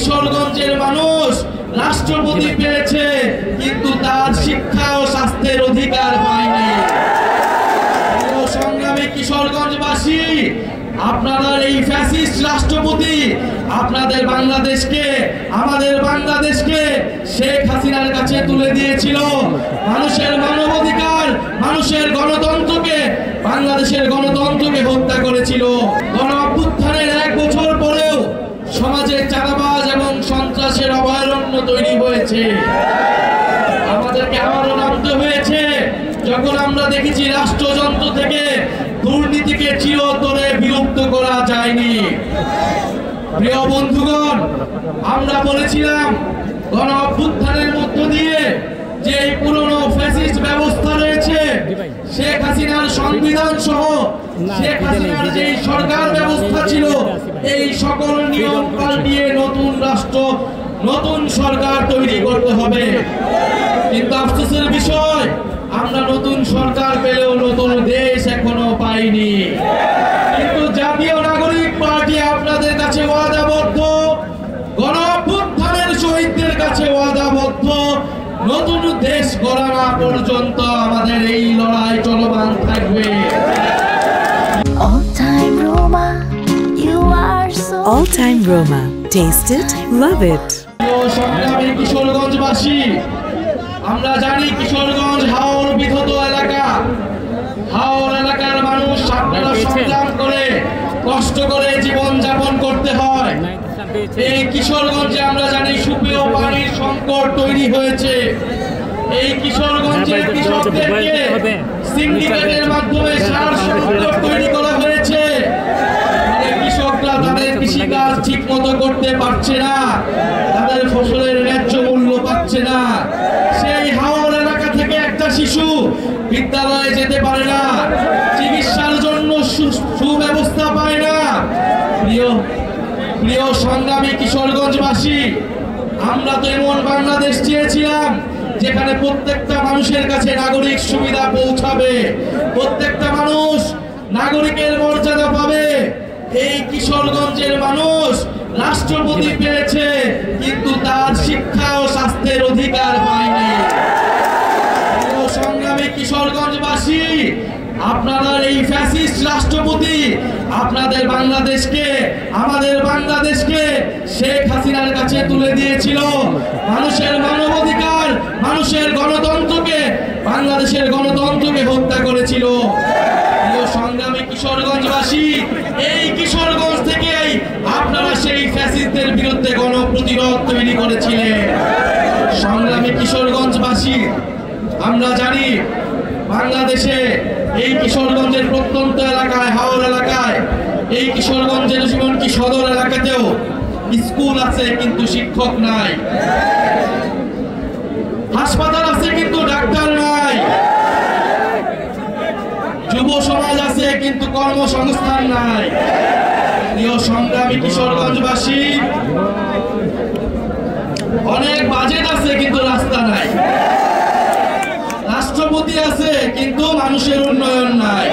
কিশোরগঞ্জের মানুষ রাষ্ট্রপতি পেয়েছে, কিন্তু তার শিক্ষা ও স্বাস্থ্যের অধিকার পায়নি। সংগ্রামী কিশোরগঞ্জবাসী, আপনারা এই ফ্যাসিস্ট রাষ্ট্রপতি আপনাদের বাংলাদেশকে, আমাদের বাংলাদেশকে শেখ হাসিনার কাছে তুলে দিয়েছিল। মানুষের মানবাধিকার, মানুষের গণতন্ত্রকে, বাংলাদেশের গণতন্ত্রকে হত্যা করেছিল। গণ অভ্যুত্থানের 1 বছর পরেও সমাজে চাঁদাবাজ এবং সন্ত্রাসের অভয়ারণ্য তৈরি হয়েছে। আমাদেরকে আবারও নামতে হয়েছে যখন আমরা দেখেছি রাষ্ট্রযন্ত্র থেকে দুর্নীতিকে চিরতরে বিলুপ্ত করা যায়নি। প্রিয় বন্ধুগণ, আমরা বলেছিলাম গণ অভ্যুত্থানের মধ্য দিয়ে যে পুরনো ফ্যাসিস্ট ব্যবস্থা রয়েছে, শেখ হাসিনার সংবিধান সহ শেখ হাসিনার যে সরকার ব্যবস্থা ছিল, এই সকল নিয়ম পাল্টিয়ে নতুন রাষ্ট্র, নতুন সরকার তৈরি করতে হবে। কিন্তু আফসোসের বিষয়, আমরা নতুন সরকার পেলেও নতুন দেশ এখনো পাইনি। কিন্তু জাতীয় নাগরিক পার্টি আপনাদের কাছে ওয়াদাবদ্ধ, গণ অভ্যুত্থানের শহীদদের কাছে ওয়াদাবদ্ধ, নতুন দেশ গড়া না পর্যন্ত আমাদের এই লড়াই চলমান থাকবে। All Time Roma. Taste it, love it. সংগ্রামী কিশোরগঞ্জবাসী, আমরা জানি কিশোরগঞ্জ হাওর বিধত এলাকা। হাওর এলাকার মানুষ আপনারা সংগ্রাম করে, কষ্ট করে জীবন যাপন করতে হয়। এই কিশোরগঞ্জে আমরা জানি সুপেয় পানির সংকট তৈরি হয়েছে। এই কিশোরগঞ্জের কৃষকদেরকে সিন্ডিকেটের মাধ্যমে সার সংকট তৈরি করা হয়েছে। কৃষকরা তাদের কৃষিকাজ ঠিক মতো করতে পারছে না, তাদের ফসলের ন্যায্য মূল্য পাচ্ছে না। সেই হাওর এলাকা থেকে একটা শিশু বিদ্যালয়ে যেতে পারে না, চিকিৎসার জন্য সুব্যবস্থা পায় না। প্রিয় সংগ্রামী কিশোরগঞ্জবাসী, আমরা তো এমন বাংলাদেশ চেয়েছিলাম যেখানে প্রত্যেকটা মানুষের কাছে নাগরিক সুবিধা পৌঁছাবে, প্রত্যেকটা মানুষ নাগরিকের মর্যাদা পাবে। এই কিশোরগঞ্জের মানুষ রাষ্ট্রপতি পেয়েছে, কিন্তু তার শিক্ষা ও স্বাস্থ্যের অধিকার পায়নি। সংগ্রামী কিশোরগঞ্জবাসী, আপনারা এই ফ্যাসিস্ট রাষ্ট্রপতি আপনাদের বাংলাদেশকে, আমাদের বাংলাদেশকে শেখ হাসিনার কাছে তুলে দিয়েছিল। মানুষের মানবাধিকার, মানুষের গণতন্ত্রকে, বাংলাদেশের গণতন্ত্রকে হত্যা করেছিল। সংগ্রামী কিশোরগঞ্জবাসী, এই কিশোরগঞ্জ থেকেই আপনারা সেই ফ্যাসিস্টদের বিরুদ্ধে গণপ্রতিরোধ তৈরি করেছিলেন। সংগ্রামী কিশোরগঞ্জবাসী, আমরা জানি বাংলাদেশে এই কিশোরগঞ্জের প্রত্যন্ত এলাকায়, হাওর এলাকায়, এই কিশোরগঞ্জের এমনকি সদর এলাকাতেও স্কুল আছে কিন্তু শিক্ষক নাই, হাসপাতাল আছে কিন্তু ডাক্তার নাই, যুব সমাজ আছে কিন্তু কর্মসংস্থান নাই। প্রিয় সংগ্রামী কিশোরগঞ্জবাসী, অনেক বাজেট আছে কিন্তু রাস্তা নাই, রাষ্ট্রপতি আছে কিন্তু মানুষের উন্নয়ন নাই।